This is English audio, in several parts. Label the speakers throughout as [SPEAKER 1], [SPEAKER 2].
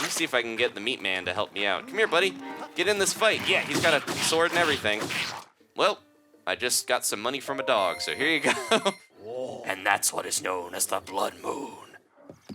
[SPEAKER 1] me see if I can get the meat man to help me out. Come here, buddy. Get in this fight. Yeah, he's got a sword and everything. Well, I just got some money from a dog, so here you go. And that's what is known as the Blood Moon.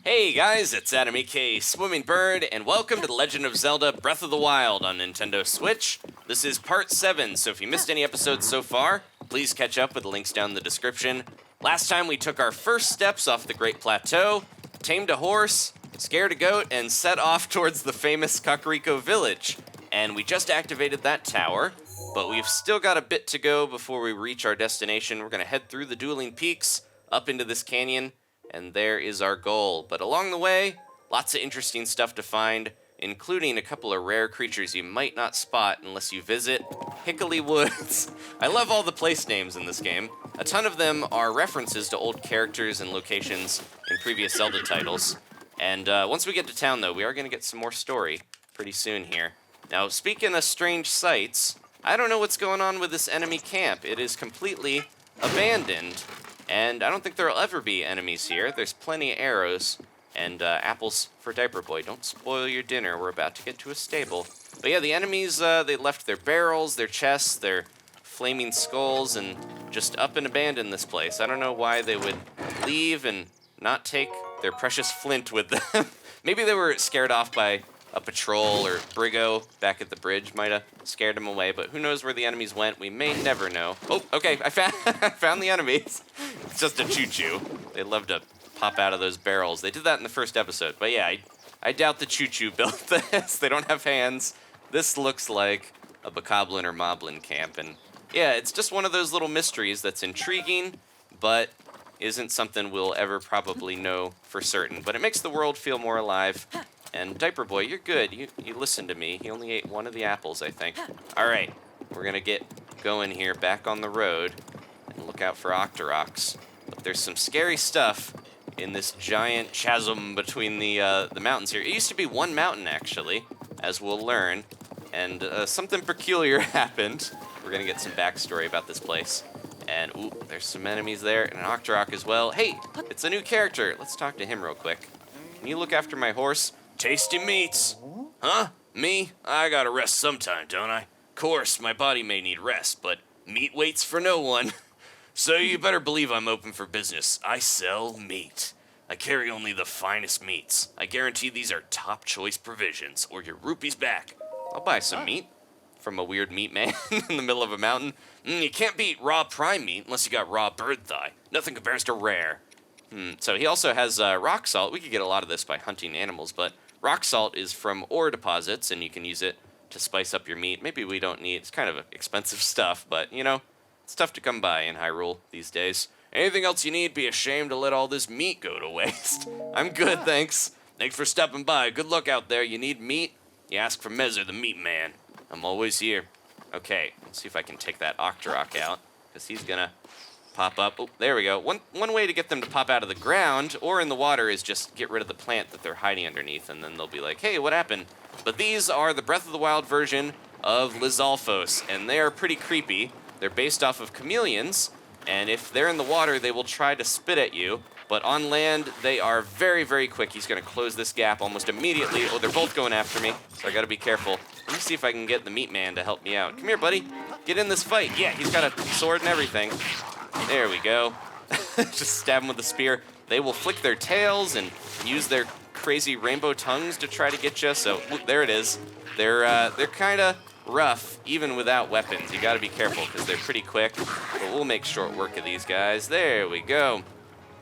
[SPEAKER 1] Hey guys, it's Adam aka Swimming Bird, and welcome to the Legend of Zelda Breath of the Wild on Nintendo Switch. This is part 7, so if you missed any episodes so far, please catch up with the links down in the description. Last time we took our first steps off the Great Plateau, tamed a horse, scared a goat, and set off towards the famous Kakariko village. And we just activated that tower, but we've still got a bit to go before we reach our destination. We're going to head through the Dueling Peaks, up into this canyon, and there is our goal. But along the way, lots of interesting stuff to find, including a couple of rare creatures you might not spot unless you visit Hickory Woods. I love all the place names in this game. A ton of them are references to old characters and locations in previous Zelda titles. And once we get to town, though, we are going to get some more story pretty soon here. Now, speaking of strange sights, I don't know what's going on with this enemy camp. It is completely abandoned. And I don't think there will ever be enemies here. There's plenty of arrows and apples for Diaper Boy. Don't spoil your dinner. We're about to get to a stable. But yeah, the enemies, they left their barrels, their chests, their flaming skulls, and just up and abandon this place. I don't know why they would leave and not take their precious flint with them. Maybe they were scared off by a patrol, or Brigo back at the bridge might have scared them away, but who knows where the enemies went? We may never know. Oh, okay, I found the enemies. It's just a choo-choo. They love to pop out of those barrels. They did that in the first episode, but yeah, I doubt the choo-choo built this. They don't have hands. This looks like a Bokoblin or Moblin camp, and yeah, it's just one of those little mysteries that's intriguing, but isn't something we'll ever probably know for certain. But it makes the world feel more alive. And Diaper Boy, you're good. You listened to me. He only ate one of the apples, I think. All right, we're gonna get going here, back on the road, and look out for Octoroks. But there's some scary stuff in this giant chasm between the mountains here. It used to be one mountain, actually, as we'll learn. And something peculiar happened. We're gonna get some backstory about this place. And ooh, there's some enemies there, and an Octorok as well. Hey, it's a new character. Let's talk to him real quick. Can you look after my horse? Tasty meats. Huh? Me? I gotta rest sometime, don't I? Course, my body may need rest, but meat waits for no one. So you better believe I'm open for business. I sell meat. I carry only the finest meats. I guarantee these are top choice provisions, or your rupee's back. I'll buy some meat from a weird meat man in the middle of a mountain. You can't beat raw prime meat unless you got raw bird thigh. Nothing compares to rare. So he also has rock salt. We could get a lot of this by hunting animals, but rock salt is from ore deposits, and you can use it to spice up your meat. Maybe we don't need, it's kind of expensive stuff, but, you know, it's tough to come by in Hyrule these days. Anything else you need, be ashamed to let all this meat go to waste. I'm good, thanks. Thanks for stopping by. Good luck out there. You need meat? You ask for Mezzer, the meat man. I'm always here. Okay, let's see if I can take that Octorok out, because he's gonna pop up. Oh, there we go. One way to get them to pop out of the ground or in the water is just get rid of the plant that they're hiding underneath, and then they'll be like, hey, what happened? But these are the Breath of the Wild version of Lizalfos, and they are pretty creepy. They're based off of chameleons, and if they're in the water, they will try to spit at you, but on land, they are very, very quick. He's gonna close this gap almost immediately. Oh, they're both going after me, so I gotta be careful. Let me see if I can get the meat man to help me out. Come here, buddy. Get in this fight. Yeah, he's got a sword and everything. There we go. Just stab them with the spear. They will flick their tails and use their crazy rainbow tongues to try to get you. So there it is. They're kind of rough even without weapons. You got to be careful because they're pretty quick. But we'll make short work of these guys. There we go.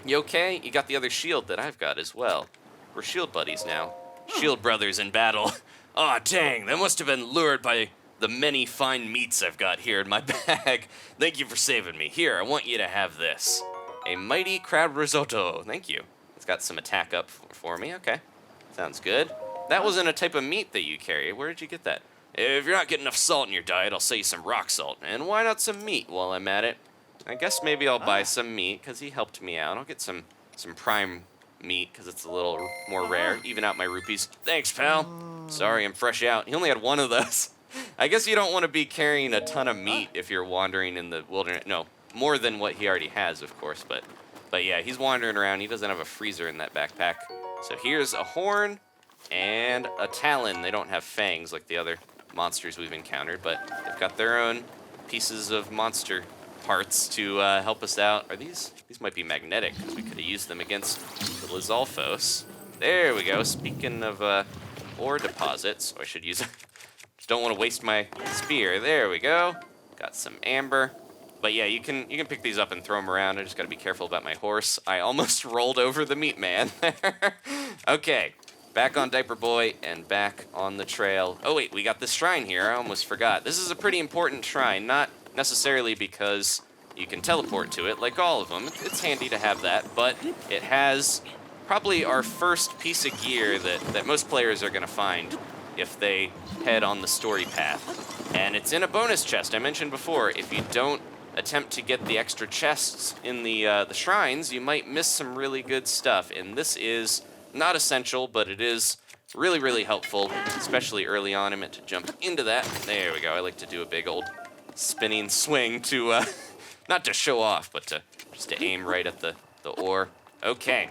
[SPEAKER 1] You okay? You got the other shield that I've got as well. We're shield buddies now. Shield brothers in battle. Aw, dang, that must have been lured by the many fine meats I've got here in my bag. Thank you for saving me. Here, I want you to have this. A mighty crab risotto. Thank you. It's got some attack up for me. Okay, sounds good. That wasn't a type of meat that you carry. Where did you get that? If you're not getting enough salt in your diet, I'll sell you some rock salt. And why not some meat while I'm at it? I guess maybe I'll buy some meat because he helped me out. I'll get some prime meat because it's a little more rare. Even out my rupees. Thanks, pal. Sorry, I'm fresh out. He only had one of those. I guess you don't want to be carrying a ton of meat if you're wandering in the wilderness. No, more than what he already has, of course. But yeah, he's wandering around. He doesn't have a freezer in that backpack. So here's a horn. and a talon. They don't have fangs like the other monsters we've encountered, but they've got their own pieces of monster parts to help us out. Are these might be magnetic, because we could have used them against the Lizalfos. There we go. Speaking of ore deposits, I should use it. Just don't want to waste my spear. There we go. Got some amber. But yeah, you can pick these up and throw them around. I just got to be careful about my horse. I almost rolled over the meat man there. Okay, back on Diaper Boy and back on the trail. Oh wait, we got this shrine here. I almost forgot. This is a pretty important shrine, not necessarily because you can teleport to it like all of them. It's handy to have that, but it has probably our first piece of gear that most players are going to find if they head on the story path. And it's in a bonus chest. I mentioned before, if you don't attempt to get the extra chests in the shrines, you might miss some really good stuff. And this is not essential, but it is really, really helpful, especially early on. I meant to jump into that. There we go. I like to do a big old spinning swing to, not to show off, but just to aim right at the ore. Okay.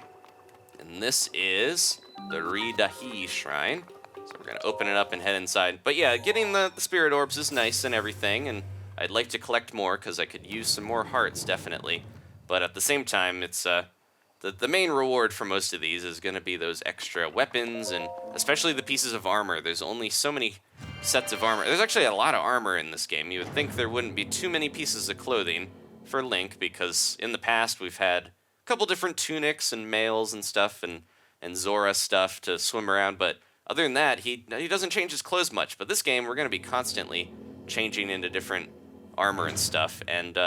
[SPEAKER 1] And this is the Ridahi Shrine. So we're going to open it up and head inside. But yeah, getting the spirit orbs is nice and everything, and I'd like to collect more because I could use some more hearts, definitely. But at the same time, it's the main reward for most of these is going to be those extra weapons, and especially the pieces of armor. There's only so many sets of armor. There's actually a lot of armor in this game. You would think there wouldn't be too many pieces of clothing for Link, because in the past we've had a couple different tunics and mails and stuff, and Zora stuff to swim around, but other than that, he doesn't change his clothes much. But this game, we're going to be constantly changing into different armor and stuff, and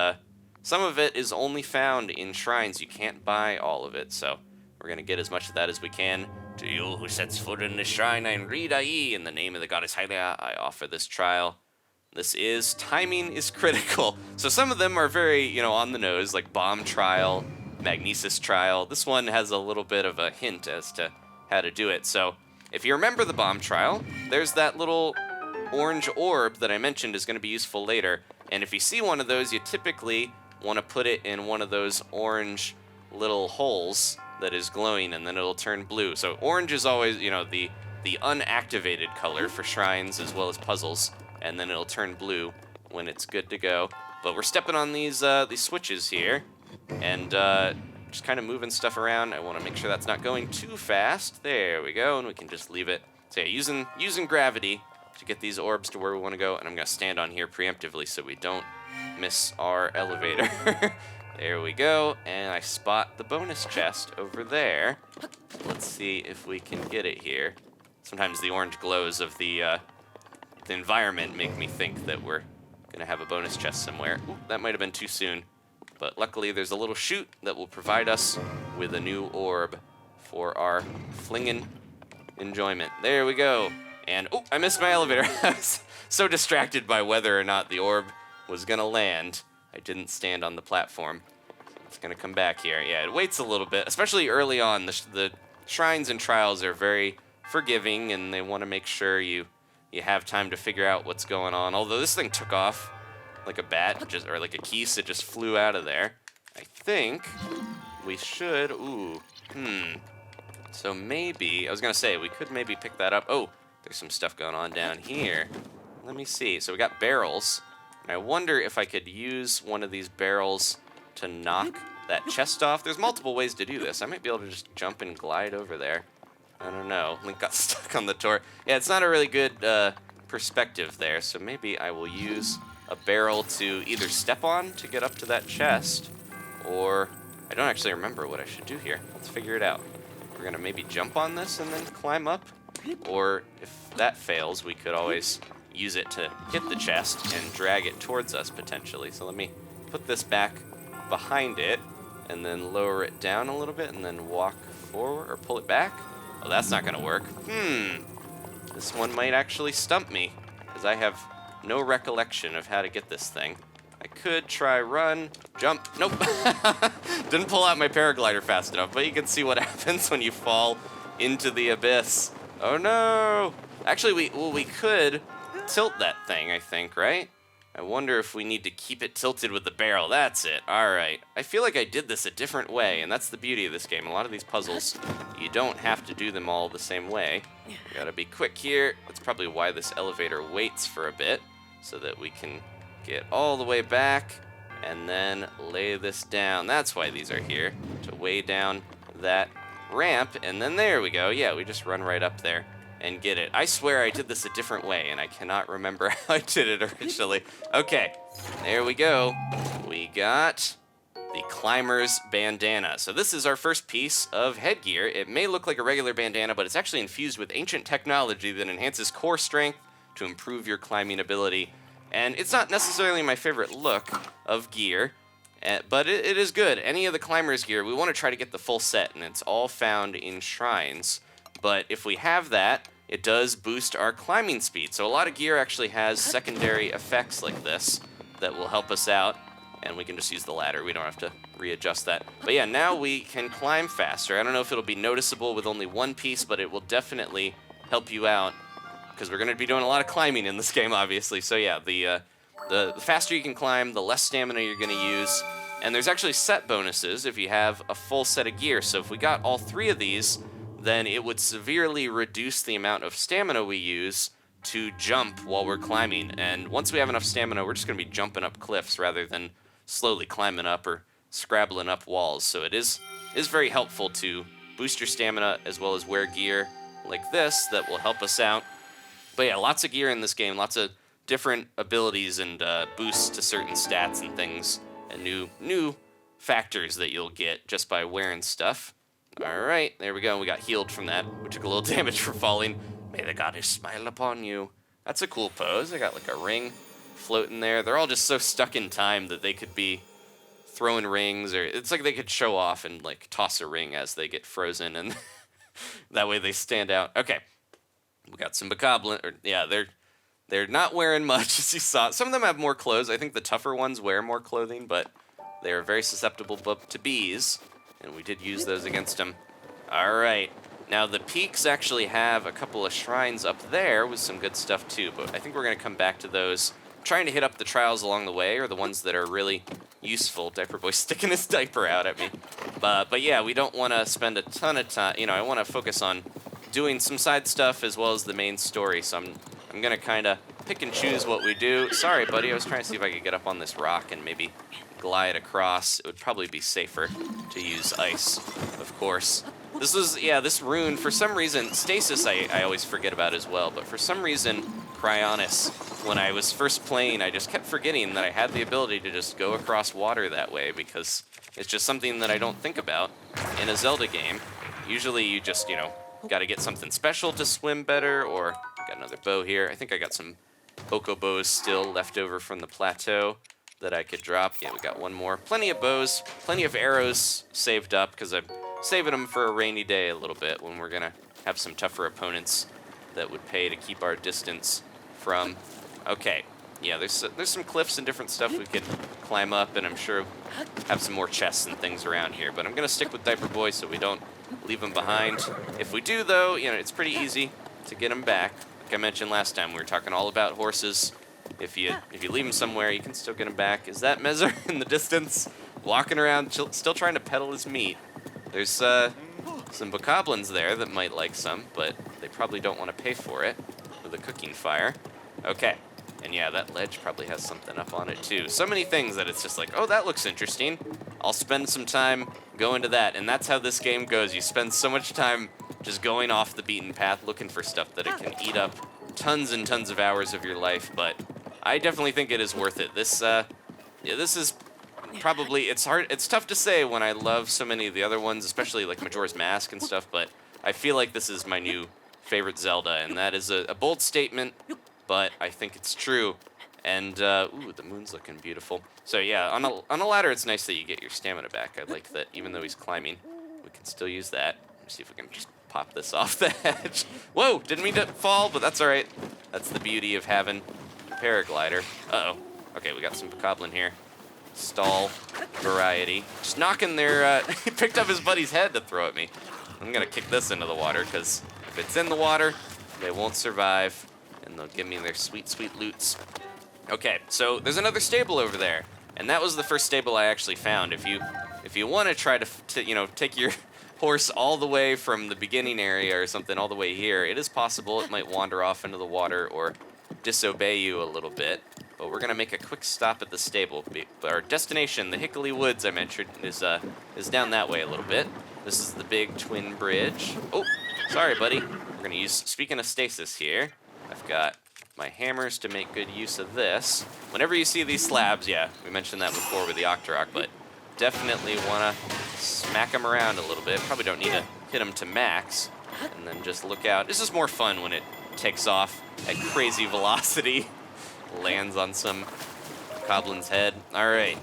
[SPEAKER 1] some of it is only found in shrines. You can't buy all of it, so we're going to get as much of that as we can. To you who sets foot in the shrine, I read I.E. in the name of the goddess Hylia, I offer this trial. This is timing is critical. So some of them are very, on the nose, like bomb trial, magnesis trial. This one has a little bit of a hint as to how to do it. So if you remember the bomb trial, there's that little orange orb that I mentioned is going to be useful later. And if you see one of those, you typically want to put it in one of those orange little holes that is glowing, and then it'll turn blue. So orange is always, the unactivated color for shrines as well as puzzles, and then it'll turn blue when it's good to go. But we're stepping on these switches here, and just kind of moving stuff around. I want to make sure that's not going too fast. There we go, and we can just leave it. So yeah, using gravity to get these orbs to where we want to go, and I'm going to stand on here preemptively so we don't miss our elevator. There we go, and I spot the bonus chest over there. Let's see if we can get it here. Sometimes the orange glows of the environment make me think that we're going to have a bonus chest somewhere. Ooh, that might have been too soon, but luckily there's a little chute that will provide us with a new orb for our flinging enjoyment. There we go. And, oh, I missed my elevator. I was so distracted by whether or not the orb was going to land, I didn't stand on the platform. It's going to come back here. Yeah, it waits a little bit, especially early on. The shrines and trials are very forgiving, and they want to make sure you have time to figure out what's going on. Although this thing took off like a bat, or like a geese, it just flew out of there. I think we should, So maybe, I was going to say, we could maybe pick that up. Oh, there's some stuff going on down here. Let me see. So we got barrels. And I wonder if I could use one of these barrels to knock that chest off. There's multiple ways to do this. I might be able to just jump and glide over there. I don't know. Link got stuck on the door. Yeah, it's not a really good perspective there, so maybe I will use a barrel to either step on to get up to that chest, or I don't actually remember what I should do here. Let's figure it out. We're going to maybe jump on this and then climb up, or if that fails, we could always use it to hit the chest and drag it towards us potentially. So let me put this back behind it and then lower it down a little bit and then walk forward or pull it back. Oh, that's not gonna work. This one might actually stump me because I have no recollection of how to get this thing. I could try run, jump. Nope. Didn't pull out my paraglider fast enough, but you can see what happens when you fall into the abyss. Oh no. Actually, we could tilt that thing, I think, right? I wonder if we need to keep it tilted with the barrel. That's it. All right. I feel like I did this a different way, and that's the beauty of this game. A lot of these puzzles, you don't have to do them all the same way. You gotta be quick here. That's probably why this elevator waits for a bit, so that we can get all the way back and then lay this down. That's why these are here, to weigh down that ramp, and then there we go. Yeah, we just run right up there and get it. I swear I did this a different way, and I cannot remember how I did it originally. Okay, there we go. We got the Climber's Bandana. So this is our first piece of headgear. It may look like a regular bandana, but it's actually infused with ancient technology that enhances core strength to improve your climbing ability. And it's not necessarily my favorite look of gear, but it is good. Any of the Climber's gear, we want to try to get the full set, and it's all found in shrines. But if we have that, it does boost our climbing speed. So a lot of gear actually has secondary effects like this that will help us out, and we can just use the ladder. We don't have to readjust that. But yeah, now we can climb faster. I don't know if it'll be noticeable with only one piece, but it will definitely help you out, because we're going to be doing a lot of climbing in this game, obviously. So yeah, the faster you can climb, the less stamina you're going to use. And there's actually set bonuses if you have a full set of gear. So if we got all three of these, then it would severely reduce the amount of stamina we use to jump while we're climbing. And once we have enough stamina, we're just going to be jumping up cliffs rather than slowly climbing up or scrabbling up walls. So it is very helpful to boost your stamina as well as wear gear like this that will help us out. But yeah, lots of gear in this game, lots of different abilities and boosts to certain stats and things, and new factors that you'll get just by wearing stuff. All right, there we go. We got healed from that. We took a little damage for falling. May the goddess smile upon you. That's a cool pose. I got like a ring floating there. They're all just so stuck in time that they could be throwing rings, or it's like they could show off and like toss a ring as they get frozen, and that way they stand out. Okay, we got some bokoblin. Yeah, they're not wearing much, as you saw. Some of them have more clothes. I think the tougher ones wear more clothing, but they are very susceptible to bees. And we did use those against them. All right. Now, the peaks actually have a couple of shrines up there with some good stuff, too. But I think we're going to come back to those. Trying to hit up the trials along the way, or the ones that are really useful. Diaper Boy sticking his diaper out at me. But yeah, we don't want to spend a ton of time. You know, I want to focus on doing some side stuff as well as the main story. So I'm going to kind of pick and choose what we do. Sorry, buddy. I was trying to see if I could get up on this rock and maybe glide across. It would probably be safer to use ice, of course. This rune, for some reason, Stasis I always forget about as well, but for some reason, Cryonis, when I was first playing, I just kept forgetting that I had the ability to just go across water that way, because it's just something that I don't think about in a Zelda game. Usually you just, got to get something special to swim better, or got another bow here. I think I got some Poco bows still left over from the plateau that I could drop. Yeah, we got one more. Plenty of bows, plenty of arrows saved up, because I'm saving them for a rainy day a little bit when we're going to have some tougher opponents that would pay to keep our distance from. Okay, yeah, there's some cliffs and different stuff we could climb up, and I'm sure have some more chests and things around here, but I'm going to stick with Diaper Boy so we don't leave him behind. If we do, though, it's pretty easy to get him back. Like I mentioned last time, we were talking all about horses. If you leave him somewhere, you can still get him back. Is that Mezzer in the distance, walking around, still trying to peddle his meat? There's some bokoblins there that might like some, but they probably don't want to pay for it with a cooking fire. Okay, and yeah, that ledge probably has something up on it too. So many things that it's just like, oh, that looks interesting. I'll spend some time going to that, and that's how this game goes. You spend so much time just going off the beaten path, looking for stuff that it can eat up tons and tons of hours of your life, but I definitely think it is worth it. This is probably, it's tough to say when I love so many of the other ones, especially like Majora's Mask and stuff, but I feel like this is my new favorite Zelda, and that is a bold statement, but I think it's true. And, ooh, the moon's looking beautiful. So yeah, on a ladder, it's nice that you get your stamina back. I like that even though he's climbing, we can still use that. Let's see if we can just pop this off the edge. Whoa, didn't mean to fall, but that's all right. That's the beauty of having a paraglider. Uh-oh. Okay, we got some bokoblin here. Stall variety. Just knocking their, he picked up his buddy's head to throw at me. I'm gonna kick this into the water, because if it's in the water, they won't survive, and they'll give me their sweet, sweet loots. Okay, so there's another stable over there, and that was the first stable I actually found. If you want to try to you know, take your horse all the way from the beginning area or something all the way here, it is possible it might wander off into the water or disobey you a little bit. But we're gonna make a quick stop at the stable. Our destination, the Hickory Woods I mentioned, is down that way a little bit. This is the big twin bridge. Oh, sorry, buddy. We're gonna use, speaking of stasis here, I've got my hammers to make good use of this. Whenever you see these slabs, yeah, we mentioned that before with the Octorok, but definitely wanna smack them around a little bit. Probably don't need to hit them to max, and then just look out. This is more fun when it takes off at crazy velocity, lands on some goblin's head. All right,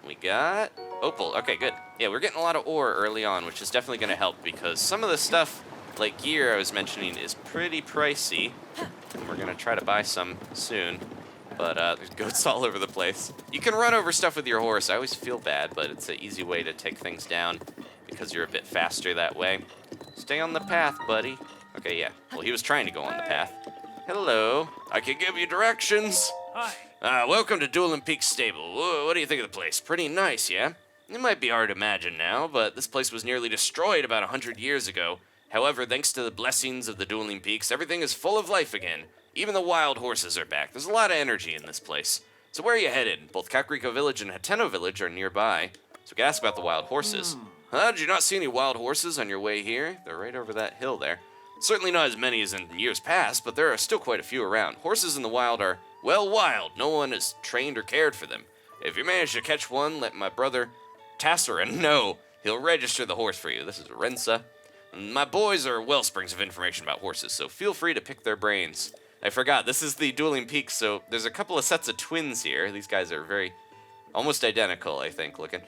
[SPEAKER 1] we got opal. Okay, good. Yeah, we're getting a lot of ore early on, which is definitely gonna help because some of the stuff, like gear I was mentioning, is pretty pricey. And we're gonna try to buy some soon, but there's goats all over the place. You can run over stuff with your horse. I always feel bad, but it's an easy way to take things down because you're a bit faster that way. Stay on the path, buddy. Okay, yeah. Well, he was trying to go on the path. Hello. I can give you directions. Hi. Welcome to Dueling Peaks Stable. What do you think of the place? Pretty nice, yeah? It might be hard to imagine now, but this place was nearly destroyed about 100 years ago. However, thanks to the blessings of the Dueling Peaks, everything is full of life again. Even the wild horses are back. There's a lot of energy in this place. So where are you headed? Both Kakariko Village and Hateno Village are nearby. So we can ask about the wild horses. Huh? Did you not see any wild horses on your way here? They're right over that hill there. Certainly not as many as in years past, but there are still quite a few around. Horses in the wild are, well, wild. No one is trained or cared for them. If you manage to catch one, let my brother Tassarin know. He'll register the horse for you. This is Rensa. My boys are wellsprings of information about horses, so feel free to pick their brains. I forgot, this is the Dueling Peaks, so there's a couple of sets of twins here. These guys are almost identical, I think, looking.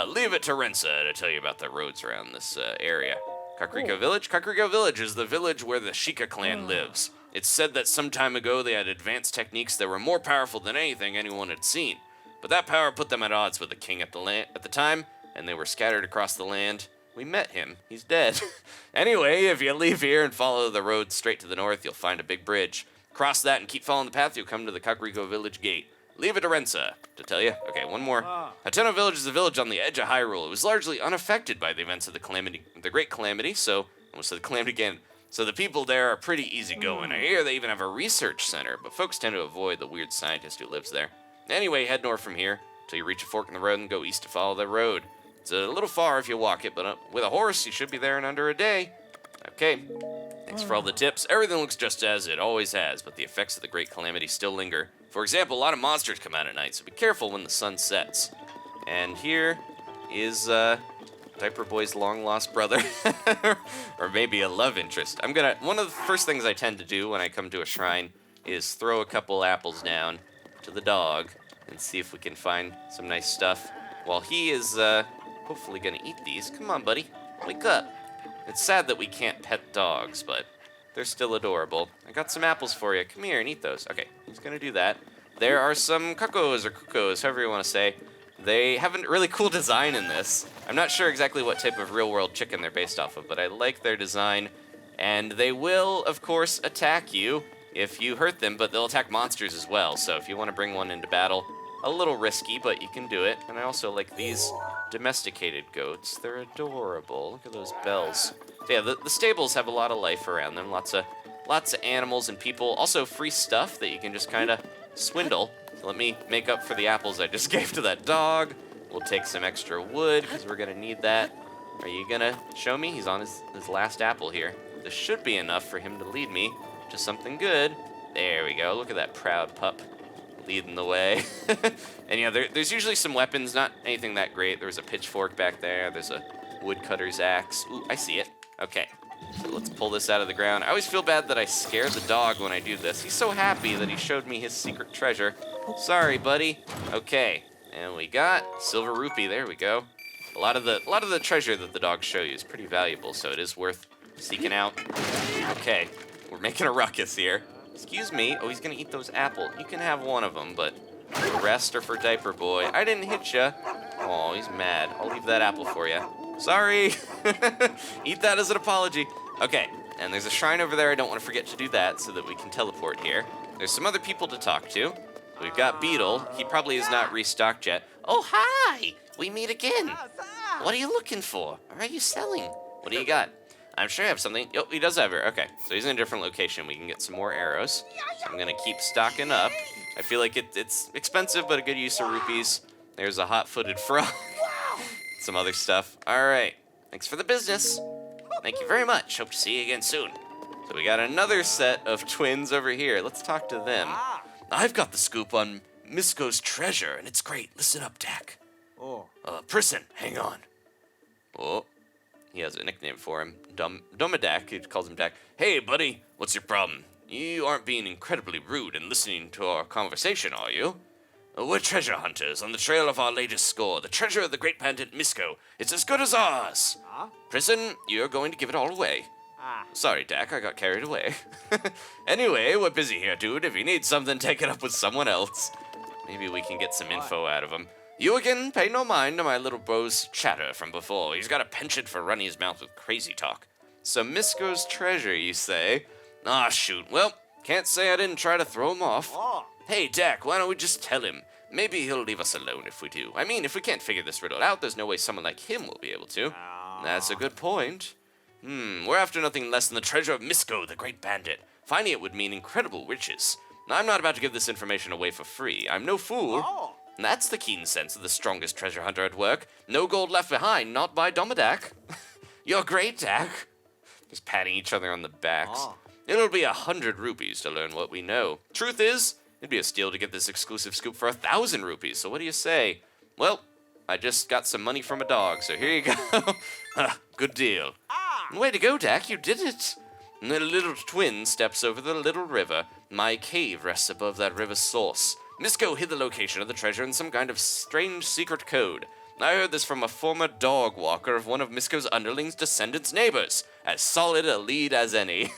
[SPEAKER 1] Leave it to Rensa to tell you about the roads around this area. Kakariko Village? Kakariko Village is the village where the Sheikah clan lives. It's said that some time ago they had advanced techniques that were more powerful than anything anyone had seen. But that power put them at odds with the king at the time, and they were scattered across the land. We met him. He's dead. Anyway, if you leave here and follow the road straight to the north, you'll find a big bridge. Cross that and keep following the path, you'll come to the Kakariko Village gate. Leave it to Rensa to tell you. Okay, one more. Hateno Village is a village on the edge of Hyrule. It was largely unaffected by the events of the Great Calamity, so, almost said Calamity Ganon. So the people there are pretty easygoing. I hear they even have a research center, but folks tend to avoid the weird scientist who lives there. Anyway, head north from here till you reach a fork in the road and go east to follow the road. It's a little far if you walk it, but with a horse, you should be there in under a day. Okay, thanks for all the tips. Everything looks just as it always has, but the effects of the Great Calamity still linger. For example, a lot of monsters come out at night, so be careful when the sun sets. And here is Diaper Boy's long-lost brother, or maybe a love interest. One of the first things I tend to do when I come to a shrine is throw a couple apples down to the dog and see if we can find some nice stuff. While he is hopefully gonna eat these. Come on, buddy, wake up. It's sad that we can't pet dogs, but they're still adorable. I got some apples for you. Come here and eat those. Okay, he's gonna do that. There are some cuckoos or cuckoos, however you want to say. They have a really cool design in this. I'm not sure exactly what type of real-world chicken they're based off of, but I like their design. And they will, of course, attack you if you hurt them, but they'll attack monsters as well. So if you want to bring one into battle, a little risky, but you can do it. And I also like these domesticated goats. They're adorable. Look at those bells. So yeah, the stables have a lot of life around them. Lots of animals and people. Also free stuff that you can just kind of swindle. So let me make up for the apples I just gave to that dog. We'll take some extra wood because we're gonna need that. Are you gonna show me? He's on his last apple here. This should be enough for him to lead me to something good. There we go. Look at that proud pup leading the way. And yeah, there's usually some weapons, not anything that great. There's a pitchfork back there. There's a woodcutter's axe. Ooh, I see it. Okay, so let's pull this out of the ground. I always feel bad that I scare the dog when I do this. He's so happy that he showed me his secret treasure. Sorry, buddy. Okay, and we got silver rupee. There we go. A lot of the treasure that the dogs show you is pretty valuable, so it is worth seeking out. Okay, we're making a ruckus here. Excuse me. Oh, he's gonna eat those apples. You can have one of them, but the rest are for Diaper Boy. I didn't hit ya. Oh, he's mad. I'll leave that apple for you. Sorry. Eat that as an apology. Okay, and there's a shrine over there. I don't want to forget to do that so that we can teleport here. There's some other people to talk to. We've got Beetle. He probably is not restocked yet. Oh, hi! We meet again. What are you looking for? Or are you selling? What do you got? I'm sure I have something. Oh, he does have her. Okay, so he's in a different location. We can get some more arrows. So I'm going to keep stocking up. I feel like it's expensive, but a good use of rupees. There's a hot-footed frog. Some other stuff. All right. Thanks for the business. Thank you very much. Hope to see you again soon. So we got another set of twins over here. Let's talk to them. I've got the scoop on Misko's treasure, and it's great. Listen up, Dak. Prison, hang on. Oh, he has a nickname for him. Dumadak, he calls him Dak. Hey, buddy, what's your problem? You aren't being incredibly rude and listening to our conversation, are you? We're treasure hunters on the trail of our latest score. The treasure of the great bandit Misko. It's as good as ours. Prison, you're going to give it all away. Sorry, Dak, I got carried away. Anyway, we're busy here, dude. If you need something, take it up with someone else. Maybe we can get some info out of him. You again, pay no mind to my little bro's chatter from before. He's got a penchant for running his mouth with crazy talk. So Misko's treasure, you say? Ah, shoot. Well, can't say I didn't try to throw him off. Hey, Dak, why don't we just tell him? Maybe he'll leave us alone if we do. I mean, if we can't figure this riddle out, there's no way someone like him will be able to. That's a good point. We're after nothing less than the treasure of Misko, the great bandit. Finding it would mean incredible riches. I'm not about to give this information away for free. I'm no fool. That's the keen sense of the strongest treasure hunter at work. No gold left behind, not by Dumadak. You're great, Dak. Just patting each other on the backs. It'll be 100 rupees to learn what we know. Truth is, it'd be a steal to get this exclusive scoop for 1,000 rupees, so what do you say? Well, I just got some money from a dog, so here you go. Good deal. Way to go, Dak, you did it. And the little twin steps over the little river. My cave rests above that river's source. Misko hid the location of the treasure in some kind of strange secret code. I heard this from a former dog walker of one of Misko's underlings' descendants' neighbors. As solid a lead as any.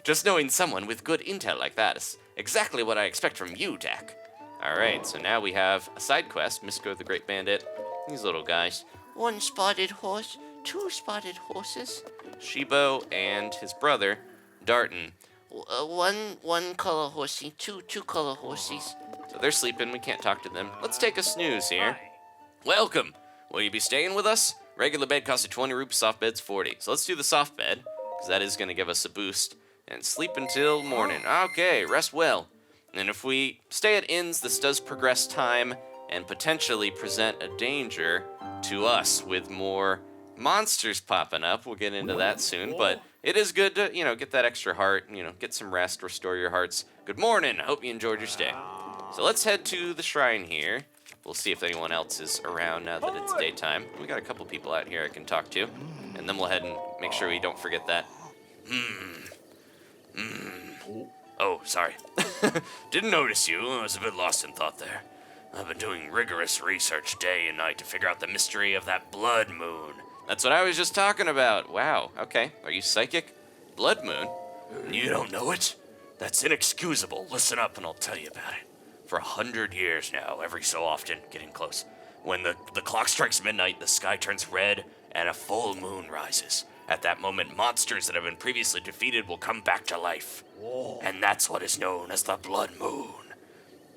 [SPEAKER 1] Just knowing someone with good intel like that is exactly what I expect from you, Dak. Alright, so now we have a side quest, Misko the Great Bandit. These little guys. 1 spotted horse, 2 spotted horses. Shibo and his brother, Darton. One color horsey, two color horsies. So they're sleeping, we can't talk to them. Let's take a snooze here. Welcome. Will you be staying with us? Regular bed costs 20 rupees, soft bed's 40. So let's do the soft bed, because that is going to give us a boost. And sleep until morning. Okay, rest well. And if we stay at inns, this does progress time and potentially present a danger to us with more monsters popping up. We'll get into that soon, but it is good to, get that extra heart, get some rest, restore your hearts. Good morning. I hope you enjoyed your stay. So let's head to the shrine here. We'll see if anyone else is around now that it's daytime. We got a couple people out here I can talk to, and then we'll head and make sure we don't forget that. Oh, sorry. Didn't notice you. I was a bit lost in thought there. I've been doing rigorous research day and night to figure out the mystery of that blood moon. That's what I was just talking about. Wow, okay. Are you psychic? Blood moon? You don't know it? That's inexcusable. Listen up and I'll tell you about it. For 100 years now, every so often, getting close, when the clock strikes midnight, the sky turns red and a full moon rises. At that moment, monsters that have been previously defeated will come back to life. Whoa. And that's what is known as the blood moon.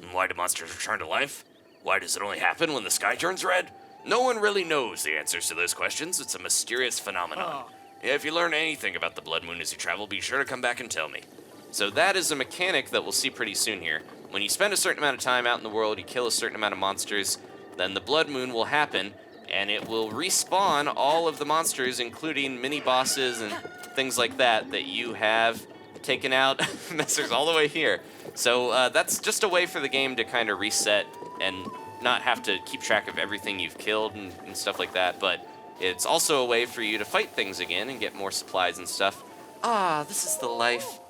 [SPEAKER 1] And why do monsters return to life? Why does it only happen when the sky turns red? No one really knows the answers to those questions. It's a mysterious phenomenon. If you learn anything about the blood moon as you travel, be sure to come back and tell me. So that is a mechanic that we'll see pretty soon here. When you spend a certain amount of time out in the world, you kill a certain amount of monsters, then the blood moon will happen, and it will respawn all of the monsters, including mini-bosses and things like that you have taken out messers all the way here. So that's just a way for the game to kind of reset and not have to keep track of everything you've killed and stuff like that, but it's also a way for you to fight things again and get more supplies and stuff. This is the life.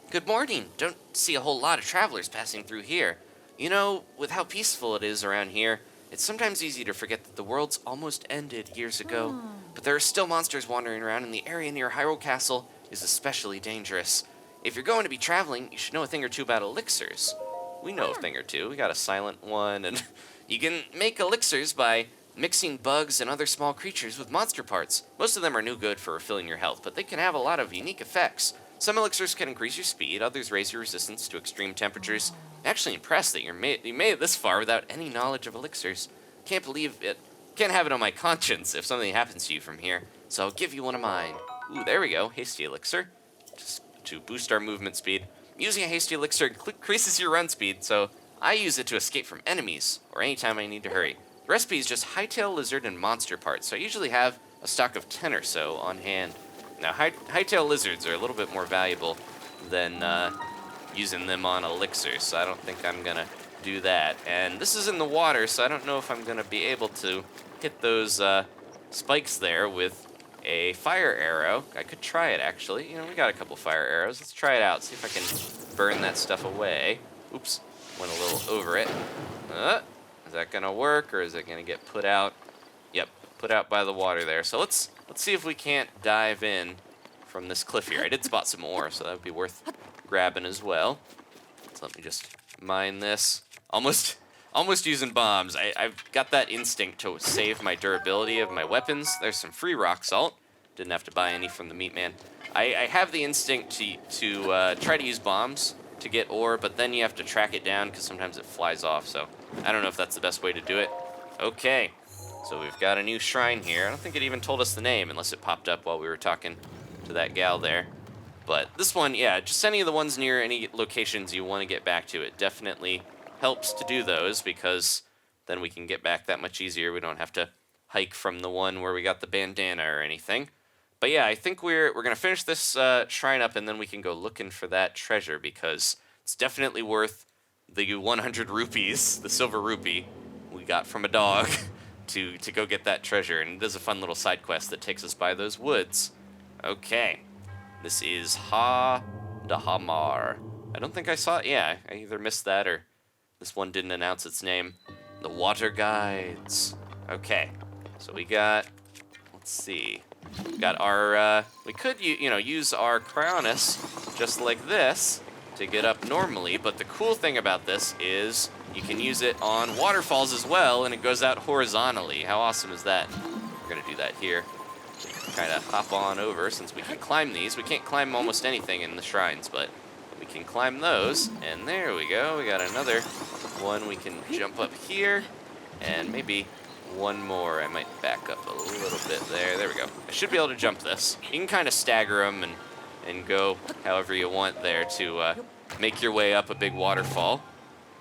[SPEAKER 1] Good morning. Don't see a whole lot of travelers passing through here. With how peaceful it is around here, it's sometimes easy to forget that the world's almost ended years ago. But there are still monsters wandering around, and the area near Hyrule Castle is especially dangerous. If you're going to be traveling, you should know a thing or two about elixirs. We know a thing or two. We got a silent one, and you can make elixirs by mixing bugs and other small creatures with monster parts. Most of them are no good for refilling your health, but they can have a lot of unique effects. Some elixirs can increase your speed, others raise your resistance to extreme temperatures. I'm actually impressed that you made it this far without any knowledge of elixirs. Can't believe it. Can't have it on my conscience if something happens to you from here, so I'll give you one of mine. Ooh, there we go, hasty elixir. Just to boost our movement speed. Using a hasty elixir increases your run speed, so I use it to escape from enemies, or anytime I need to hurry. The recipe is just hightail lizard and monster parts, so I usually have a stock of 10 or so on hand. Now, hightail lizards are a little bit more valuable than using them on elixirs, so I don't think I'm gonna do that. And this is in the water, so I don't know if I'm gonna be able to hit those spikes there with a fire arrow. I could try it, actually. You know, we got a couple fire arrows. Let's try it out, see if I can burn that stuff away. Oops, went a little over it. Is that gonna work, or is it gonna get put out? Yep, put out by the water there. So let's see if we can't dive in from this cliff here. I did spot some ore, so that would be worth grabbing as well. So let me just mine this. Almost using bombs. I've got that instinct to save my durability of my weapons. There's some free rock salt. Didn't have to buy any from the meat man. I have the instinct to try to use bombs to get ore, but then you have to track it down because sometimes it flies off, so I don't know if that's the best way to do it. Okay, so we've got a new shrine here. I don't think it even told us the name unless it popped up while we were talking to that gal there. But this one, yeah, just any of the ones near any locations you want to get back to, it definitely helps to do those because then we can get back that much easier. We don't have to hike from the one where we got the bandana or anything. But yeah, I think we're gonna finish this shrine up and then we can go looking for that treasure because it's definitely worth the 100 rupees, the silver rupee we got from a dog to go get that treasure. And it is a fun little side quest that takes us by those woods. Okay, this is Ha Dahamar. I don't think I saw it. Yeah, I either missed that or this one didn't announce its name. The Water Guides. Okay, so we got, let's see. We got our, we could, use our Cryonis just like this to get up normally, but the cool thing about this is you can use it on waterfalls as well, and it goes out horizontally. How awesome is that? We're gonna do that here. Kind of hop on over since we can climb these. We can't climb almost anything in the shrines, but we can climb those, and there we go. We got another one. We can jump up here, and maybe one more. I might back up a little bit there. There we go. I should be able to jump this. You can kind of stagger them and go however you want there to make your way up a big waterfall.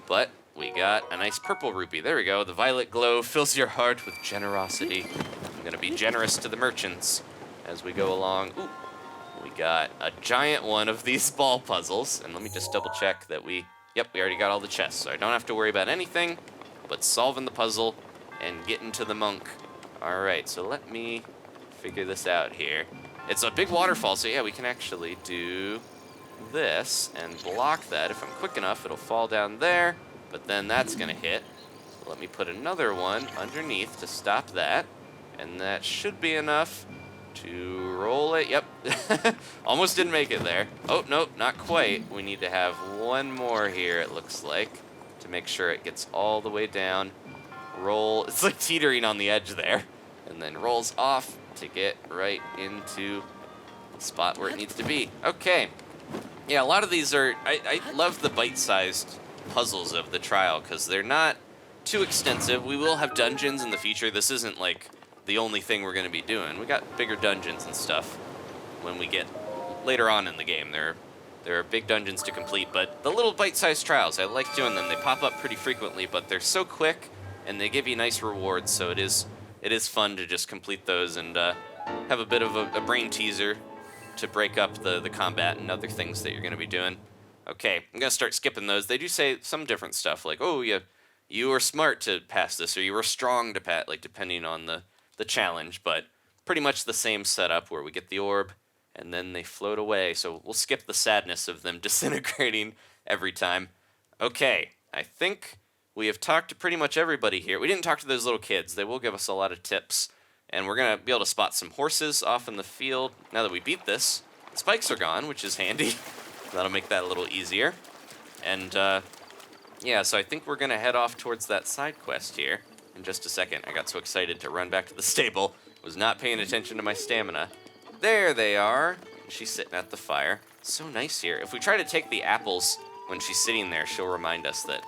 [SPEAKER 1] But we got a nice purple rupee. There we go. The violet glow fills your heart with generosity. I'm going to be generous to the merchants as we go along. Ooh, we got a giant one of these ball puzzles. And let me just double check that we already got all the chests. So I don't have to worry about anything but solving the puzzle and getting to the monk. All right, so let me figure this out here. It's a big waterfall, so yeah, we can actually do this and block that. If I'm quick enough, it'll fall down there, but then that's gonna hit. So let me put another one underneath to stop that, and that should be enough to roll it. Yep, almost didn't make it there. Oh, no, not quite. We need to have one more here, it looks like, to make sure it gets all the way down. Roll, it's like teetering on the edge there, and then rolls off to get right into the spot where it needs to be. Okay, yeah, a lot of these are, I love the bite-sized puzzles of the trial because they're not too extensive. We will have dungeons in the future. This isn't like the only thing we're going to be doing. We got bigger dungeons and stuff when we get later on in the game. There are big dungeons to complete, but the little bite-sized trials, I like doing them. They pop up pretty frequently, but they're so quick and they give you nice rewards, so it is fun to just complete those and have a bit of a brain teaser to break up the combat and other things that you're going to be doing. Okay, I'm going to start skipping those. They do say some different stuff, like, oh, you were smart to pass this, or you were strong to pass, like, depending on the challenge, but pretty much the same setup where we get the orb, and then they float away, so we'll skip the sadness of them disintegrating every time. Okay, I think we have talked to pretty much everybody here. We didn't talk to those little kids. They will give us a lot of tips. And we're going to be able to spot some horses off in the field. Now that we beat this, the spikes are gone, which is handy. That'll make that a little easier. And, yeah, so I think we're going to head off towards that side quest here in just a second. I got so excited to run back to the stable. Was not paying attention to my stamina. There they are. She's sitting at the fire. It's so nice here. If we try to take the apples when she's sitting there, she'll remind us that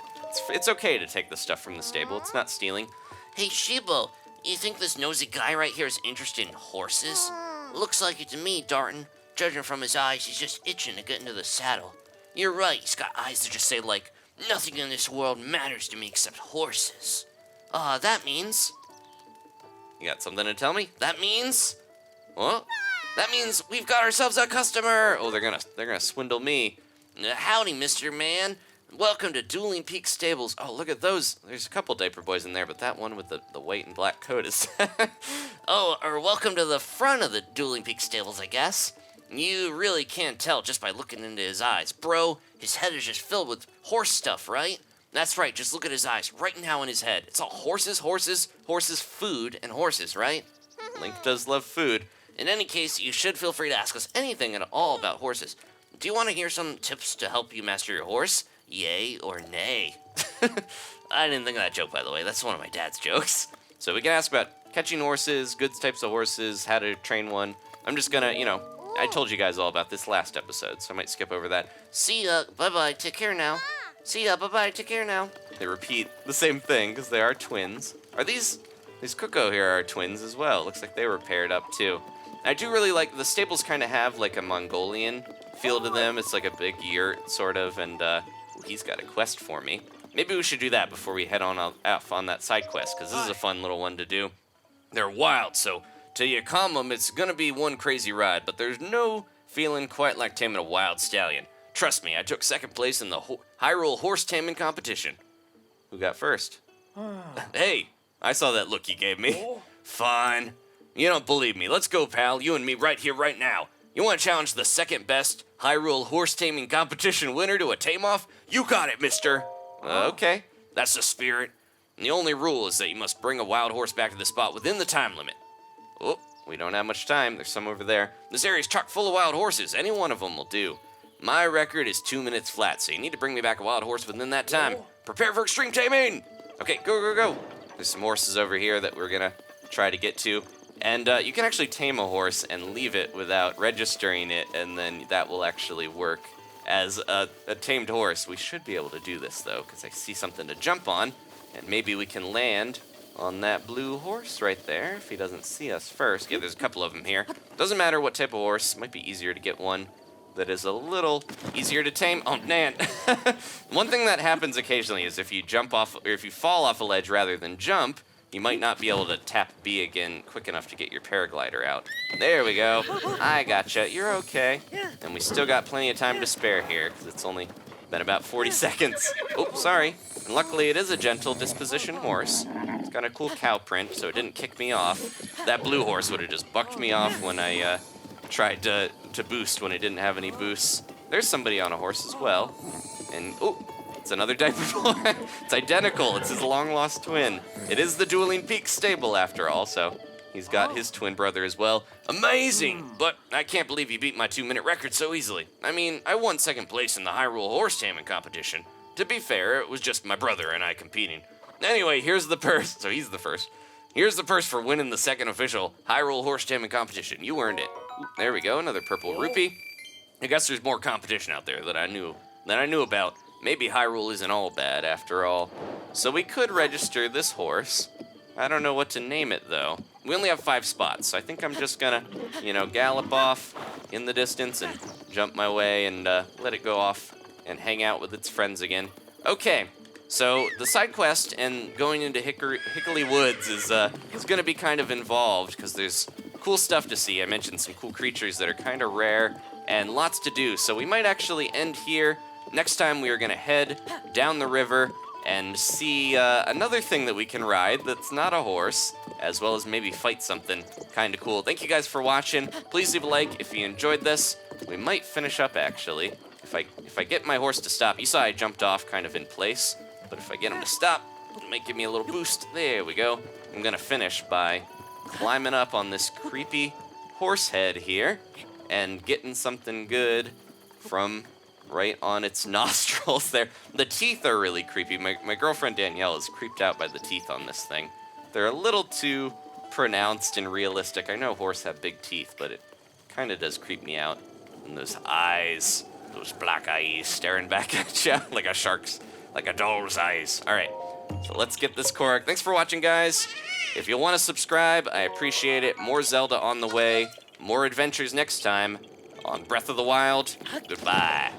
[SPEAKER 1] it's okay to take the stuff from the stable. It's not stealing.
[SPEAKER 2] Hey, Shibo, you think this nosy guy right here is interested in horses? Looks like it to me, Darton. Judging from his eyes, he's just itching to get into the saddle. You're right, he's got eyes that just say, like, nothing in this world matters to me except horses. That means...
[SPEAKER 1] You got something to tell me?
[SPEAKER 2] That means...
[SPEAKER 1] What? That means we've got ourselves a customer! Oh, they're gonna swindle me.
[SPEAKER 2] Howdy, Mr. Man. Welcome to Dueling Peaks Stables.
[SPEAKER 1] Oh, look at those. There's a couple diaper boys in there, but that one with the white and black coat is...
[SPEAKER 2] Or welcome to the front of the Dueling Peaks Stables, I guess. You really can't tell just by looking into his eyes. Bro, his head is just filled with horse stuff, right? That's right, just look at his eyes right now in his head. It's all horses, horses, horses, food, and horses, right?
[SPEAKER 1] Link does love food.
[SPEAKER 2] In any case, you should feel free to ask us anything at all about horses. Do you want to hear some tips to help you master your horse? Yay or nay? I didn't think of that joke, by the way. That's one of my dad's jokes.
[SPEAKER 1] So we can ask about catching horses, good types of horses, how to train one. I'm just gonna, I told you guys all about this last episode, so I might skip over that.
[SPEAKER 2] See ya, bye-bye, take care now. See ya, bye-bye, take care now.
[SPEAKER 1] They repeat the same thing, because they are twins. Are these Cuckoo here are twins as well. Looks like they were paired up, too. I do really like, the stables kind of have, like, a Mongolian feel to them. It's like a big yurt, sort of, and, he's got a quest for me. Maybe we should do that before we head on off on that side quest, because this is a fun little one to do. They're wild, so till you calm them, it's gonna be one crazy ride, but there's no feeling quite like taming a wild stallion. Trust me, I took second place in the Hyrule horse taming competition. Who got first? Hey, I saw that look you gave me. Fine. You don't believe me. Let's go, pal. You and me right here, right now. You want to challenge the second best Hyrule horse taming competition winner to a tame-off? You got it, mister. Okay, that's the spirit. And the only rule is that you must bring a wild horse back to the spot within the time limit. Oh, we don't have much time. There's some over there. This area's chock full of wild horses. Any one of them will do. My record is 2 minutes flat, so you need to bring me back a wild horse within that time. Prepare for extreme taming! Okay, go, go, go. There's some horses over here that we're gonna try to get to. And you can actually tame a horse and leave it without registering it, and then that will actually work as a tamed horse. We should be able to do this, though, because I see something to jump on, and maybe we can land on that blue horse right there if he doesn't see us first. Yeah, there's a couple of them here. Doesn't matter what type of horse. Might be easier to get one that is a little easier to tame. Oh, man. One thing that happens occasionally is if you jump off, or if you fall off a ledge rather than jump, you might not be able to tap B again quick enough to get your paraglider out. There we go. I gotcha. You're okay. And we still got plenty of time to spare here, because it's only been about 40 seconds. Oh, sorry. And luckily, it is a gentle disposition horse. It's got a cool cow print, so it didn't kick me off. That blue horse would have just bucked me off when I tried to boost when it didn't have any boosts. There's somebody on a horse as well. And, oh, it's another diaper boy. It's identical. It's his long-lost twin. It is the Dueling Peaks stable, after all, so he's got his twin brother as well. Amazing! But I can't believe you beat my 2-minute record so easily. I mean, I won second place in the Hyrule horse taming competition. To be fair, it was just my brother and I competing. Anyway, here's the purse. So he's the first. Here's the purse for winning the second official Hyrule horse taming competition. You earned it. Ooh, there we go, another purple rupee. I guess there's more competition out there that I knew about. Maybe Hyrule isn't all bad after all. So we could register this horse. I don't know what to name it though. We only have 5 spots, so I think I'm just gonna, gallop off in the distance and jump my way and let it go off and hang out with its friends again. Okay, so the side quest and going into Hickory Woods is gonna be kind of involved because there's cool stuff to see. I mentioned some cool creatures that are kind of rare and lots to do. So we might actually end here. Next time we are gonna head down the river and see another thing that we can ride that's not a horse, as well as maybe fight something kind of cool. Thank you guys for watching. Please leave a like if you enjoyed this. We might finish up actually. If I get my horse to stop, you saw I jumped off kind of in place, but if I get him to stop, it might give me a little boost. There we go. I'm gonna finish by climbing up on this creepy horse head here and getting something good from right on its nostrils there. The teeth are really creepy. My girlfriend Danielle is creeped out by the teeth on this thing. They're a little too pronounced and realistic. I know horses have big teeth, but it kind of does creep me out. And those eyes, those black eyes staring back at you like a shark's, like a doll's eyes. All right, so let's get this Korok. Thanks for watching, guys. If you want to subscribe, I appreciate it. More Zelda on the way. More adventures next time on Breath of the Wild. Goodbye.